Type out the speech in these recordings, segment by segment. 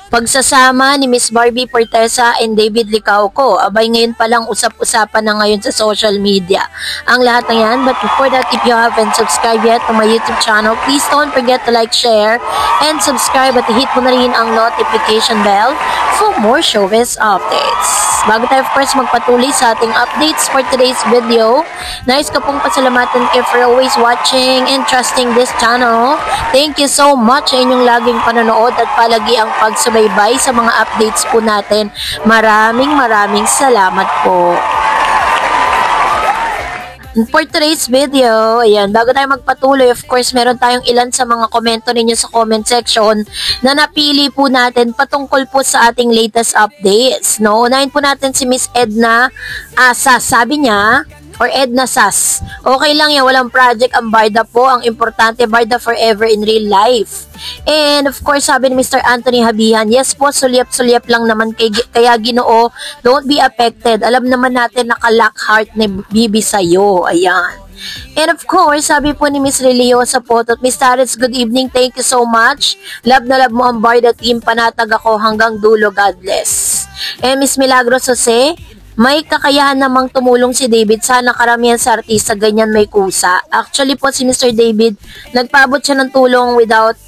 Pagsasama ni Miss Barbie Fortesa and David Licauco, abay ngayon palang usap-usapan na ngayon sa social media. Ang lahat ng yan, but before that, if you haven't subscribed yet to my YouTube channel, please don't forget to like, share, and subscribe at hit mo na rin ang notification bell for more showbiz updates. Bago tayo of course magpatuloy sa ating updates for today's video, nais ko pong pasalamatan kayo for always watching and trusting this channel. Thank you so much sa inyong laging panonood at palagi ang pagsubaybay sa mga updates po natin. Maraming salamat po. For today's video, ayan, bago tayo magpatuloy, of course, meron tayong ilan sa mga komento ninyo sa comment section na napili po natin patungkol po sa ating latest updates. No? Unahin po natin si Miss Edna Asas. Sabi niya, or Edna Sas, okay lang yan, walang project ang Barda po. Ang importante, Barda forever in real life. And of course, sabi ni Mr. Anthony Habihan, yes po, sulyap-sulyap lang naman kaya Ginoo, don't be affected. Alam naman natin naka-lock heart ni Bibi sa'yo. Ayan. And of course, sabi po ni Miss Reliosa po, at Miss Tarets, good evening, thank you so much. Love na love mo ang Barda team, panatag ako hanggang dulo, God bless. And Miss Milagros Jose, may kakayahan namang tumulong si David. Sana karamihan sa artista ganyan may kusa. Actually po si Mr. David, nagpaabot siya ng tulong without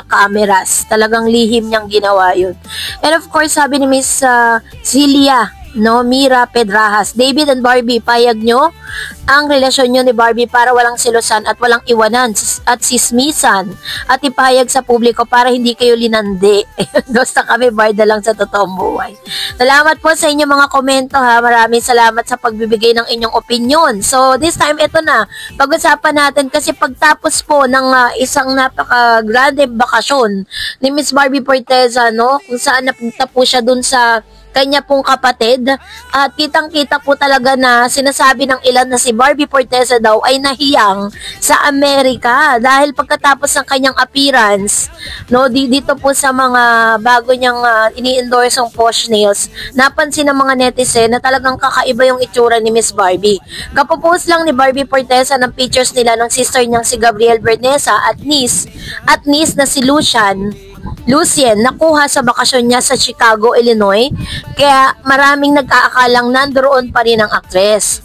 cameras. Talagang lihim niyang ginawa yun. And of course, sabi ni Miss Celia, Mira Pedrajas, David and Barbie, payag nyo ang relasyon nyo ni Barbie para walang silosan at walang iwanan at sismisan at ipahayag sa publiko para hindi kayo linandi. Basta kami Barda lang sa totoong buhay. Salamat po sa inyong mga komento ha. Maraming salamat sa pagbibigay ng inyong opinion. So this time ito na, pag-usapan natin kasi pagtapos po ng isang napaka-grande bakasyon ni Miss Barbie Fortesa, kung saan napunta po siya dun sa kanya pong kapatid at kitang-kita po talaga na sinasabi ng ilan na si Barbie Fortesa daw ay nahiyang sa Amerika dahil pagkatapos ng kanyang appearance dito po sa mga bago niyang ini-endorse ang Posh Nails, napansin ng mga netizen na talagang kakaiba yung itsura ni Miss Barbie. Kapopost lang ni Barbie Fortesa ng pictures nila ng sister niyang si Gabriel Bernesa at niece na si Lucien, nakuha sa bakasyon niya sa Chicago, Illinois, kaya maraming nag-aakalang nandoon pa rin ang aktres.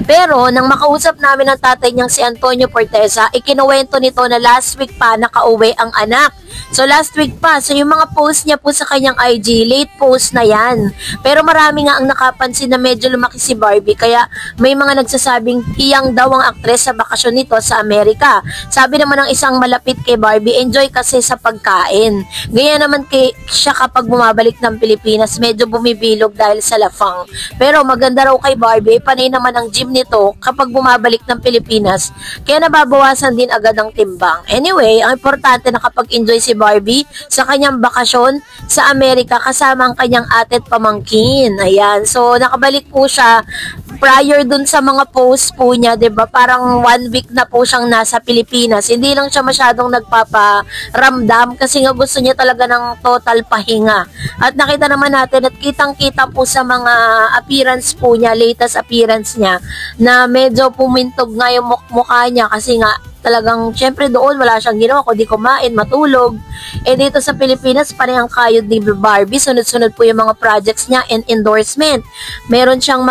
Pero nang makausap namin ang tatay niyang si Antonio Fortesa, ikinuwento nito na last week pa nakauwi ang anak. So last week pa, so yung mga post niya po sa kanyang IG, late post na yan. Pero marami nga ang nakapansin na medyo lumaki si Barbie, kaya may mga nagsasabing hiyang daw ang aktres sa bakasyon nito sa Amerika. Sabi naman ng isang malapit kay Barbie, enjoy kasi sa pagkain. Gaya naman siya kapag bumabalik ng Pilipinas, medyo bumibilog dahil sa lafang. Pero maganda raw kay Barbie, panay naman ang gym nito kapag bumabalik ng Pilipinas, kaya nababawasan din agad ang timbang. Anyway, ang importante na kapag enjoy si Barbie sa kanyang bakasyon sa Amerika kasama ang kanyang ate at pamangkin. Ayan. So, nakabalik po siya prior dun sa mga post po niya, 'di ba? Parang 1 week na po siyang nasa Pilipinas. Hindi lang siya masyadong nagpaparamdam kasi nga gusto niya talaga ng total pahinga. At nakita naman natin at kitang-kita po sa mga appearance po niya, latest appearance niya, na medyo pumintog nga yung mukha niya kasi nga talagang, syempre doon wala siyang ginawa kundi kumain, matulog. Dito sa Pilipinas, parang ang kayod ni Barbie, sunod-sunod po yung mga projects niya and endorsement. Meron siyang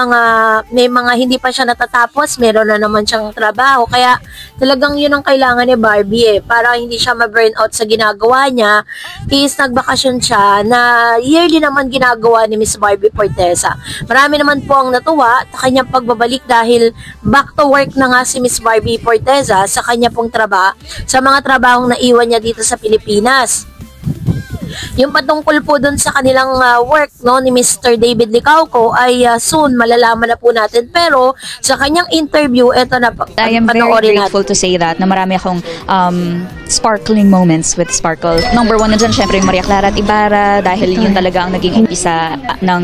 may mga hindi pa siya natatapos, meron na naman siyang trabaho. Kaya talagang yun ang kailangan ni Barbie para hindi siya ma-burn out sa ginagawa niya. Is nagbakasyon siya na yearly naman ginagawa ni Miss Barbie Fortesa. Marami naman po ang natuwa sa kanyang pagbabalik dahil back to work na nga si Miss Barbie Fortesa sa kanya pong sa mga trabahong naiwan niya dito sa Pilipinas. Yung patungkol po dun sa kanilang work ni Mr. David Licauco ay soon malalaman na po natin. Pero sa kanyang interview, eto na I am very grateful to say that na marami akong sparkling moments with Sparkle. Number one, nandiyan syempre yung Maria Clara at Ibarra dahil yun talaga ang naging umpisa ng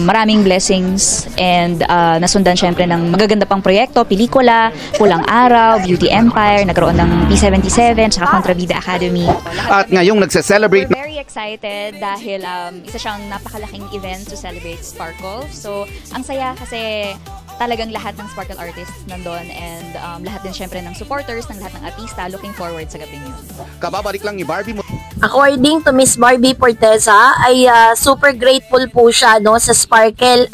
maraming blessings and nasundan syempre ng magaganda pang proyekto, pelikula, Pulang Araw, Beauty Empire, nagkaroon ng P77, saka Kontrabida Academy. At ngayong nagse-celebrate. We're very excited dahil isa siyang napakalaking event to celebrate Sparkle. So, ang saya kasi talagang lahat ng Sparkle artists nandun and lahat din syempre ng supporters, ng lahat ng artista looking forward sa gabing yun. Kababalik lang ni Barbie mo. According to Miss Barbie Porteza, ay super grateful po siya, no, sa Sparkle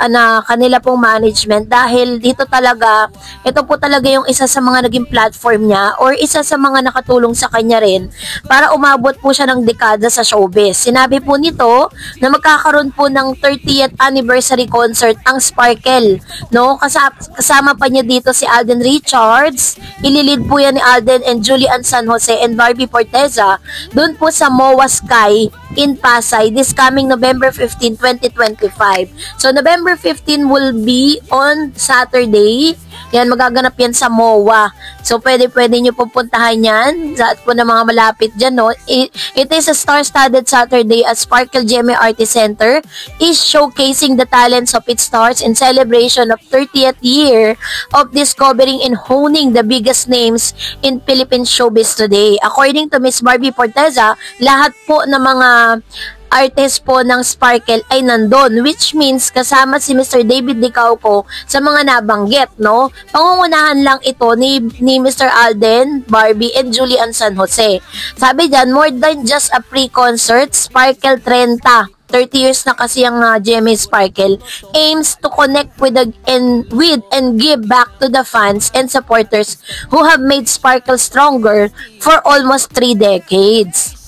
na kanila pong management, dahil dito talaga, ito po talaga yung isa sa mga naging platform niya or isa sa mga nakatulong sa kanya rin para umabot po siya ng dekada sa showbiz. Sinabi po nito na magkakaroon po ng 30th anniversary concert ang Sparkle, no? Kasama pa niya dito si Alden Richards. Ililid po yan ni Alden and Julian San Jose and Barbie Porteza doon po sa MOA Sky in Pasay this coming November 15, 2025. So, November 15 will be on Saturday. Yan, magaganap yan sa MOA. So, pwede nyo pupuntahan yan. Sa po na mga malapit dyan, no? It is a star-studded Saturday at Sparkle GMA Artist Center is showcasing the talents of its stars in celebration of 30th year of discovering and honing the biggest names in Philippine showbiz today. According to Miss Barbie Porteza, lahat po ng mga artist po ng Sparkle ay nandun, which means kasama si Mr. David Dicauco sa mga nabanggit, no? Pangungunahan lang ito ni Mr. Alden, Barbie, and Julian San Jose. Sabi dyan, more than just a pre-concert, Sparkle 30 years na kasi ang GMA Sparkle aims to connect with and give back to the fans and supporters who have made Sparkle stronger for almost 3 decades.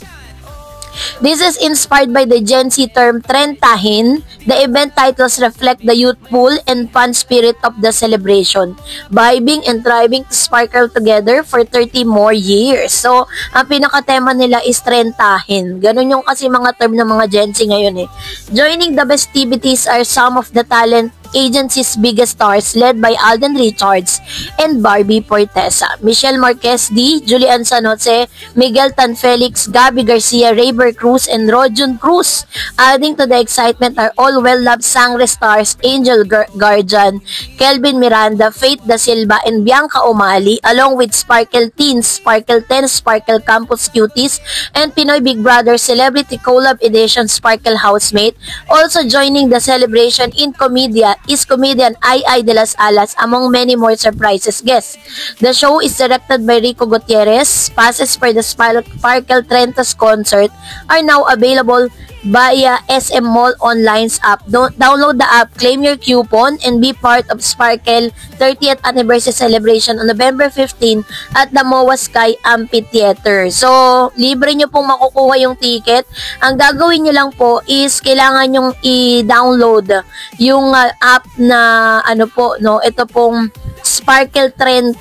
This is inspired by the Gen Z term Trentahin. The event titles reflect the youthful and fun spirit of the celebration, vibing and thriving to sparkle together for 30 more years. So, ang pinaka-tema nila is Trentahin. Ganun yung kasi mga term ng mga Gen Z ngayon eh. Joining the festivities are some of the talent agency's biggest stars led by Alden Richards and Barbie Porteza, Michelle Marquez D, Julian San Jose, Miguel Tan Felix, Gabby Garcia, Rayber Cruz, and Rojun Cruz. Adding to the excitement are all well-loved Sangre stars Angel Guardian, Kelvin Miranda, Faith Da Silva, and Bianca Umali, along with Sparkle Teens, Sparkle 10, Sparkle Campus Cuties, and Pinoy Big Brother Celebrity Collab Edition Sparkle Housemate. Also joining the celebration in Comedia is comedian Ai de las Alas, among many more surprises guests. The show is directed by Rico Gutierrez. Passes for the Sparkle 30 concert are now available via SM Mall Online's app. Download the app, claim your coupon, and be part of Sparkle 30th Anniversary Celebration on November 15 at the MOA Sky Amphitheater. So, libre nyo pong makukuha yung ticket. Ang gagawin nyo lang po is kailangan nyong i-download yung app na ito pong Sparkle 30.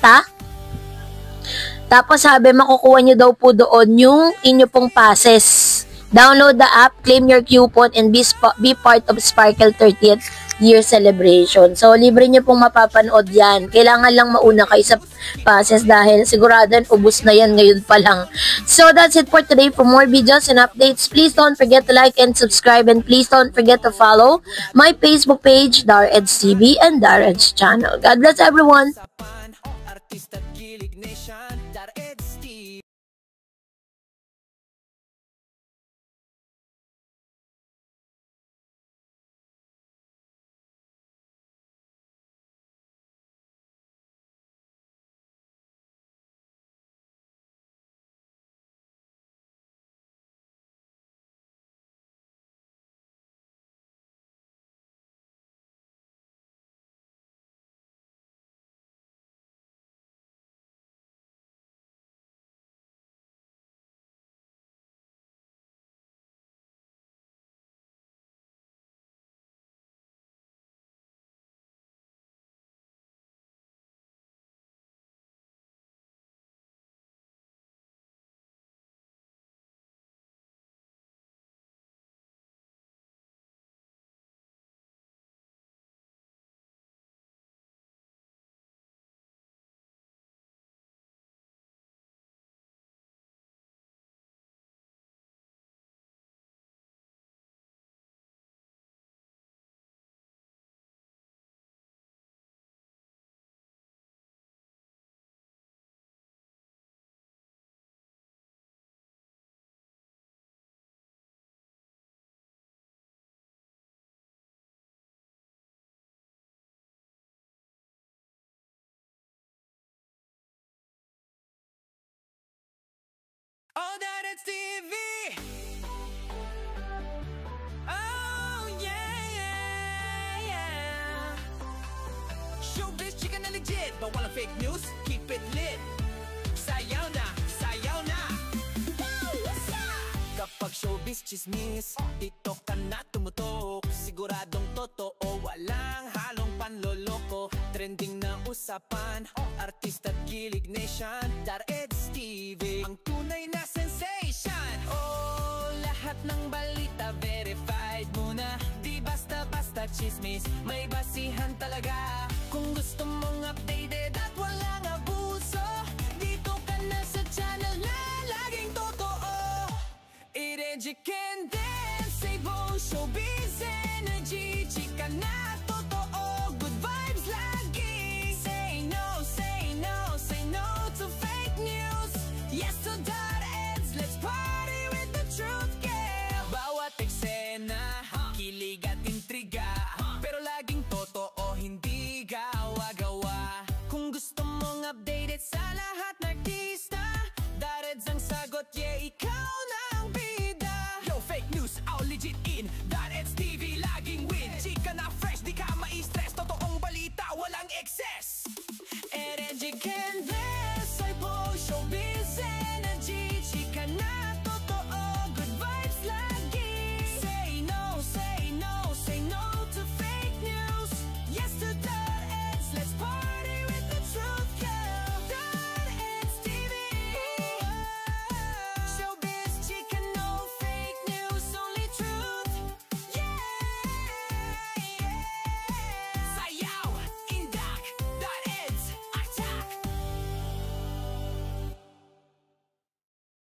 Tapos sabi, makukuha nyo daw po doon yung inyo pong passes. Download the app, claim your coupon, and be part of Sparkle 30th year celebration. So, libre nyo pong mapapanood yan. Kailangan lang mauna kayo sa passes dahil siguradan ubos na yan ngayon pa lang. So, that's it for today. For more videos and updates, please don't forget to like and subscribe, and please don't forget to follow my Facebook page, DarEd's TV and DarEd's channel. God bless everyone! Oh, Dared's TV. Oh, yeah, yeah, yeah. Showbiz, chika na legit, but walang fake news, keep it lit. Sayaw na, sayaw na. Kapag showbiz chismis, dito ka na tumutok. Siguradong totoo, walang halong panloloko. Trending na usapan, artist at kilig nation. Dared's TV, ang tunay na sensation. Oh, lahat ng balita verified muna. Di basta-basta chismis, may basihan talaga. Kung gusto mong updated at walang abuso, dito ka na sa channel na laging totoo. Irenji can dance, save all showbiz energy. Chika na totoo, good vibes lagi. Say no, say no, say no to fake news. Yes to Dared's, let's party with the truth, yeah. Bawat eksena, kilig at intriga, pero laging totoo, hindi gawa-gawa. Kung gusto mong updated sa lahat ng artista, Dared's ang sagot, yeah, ikaw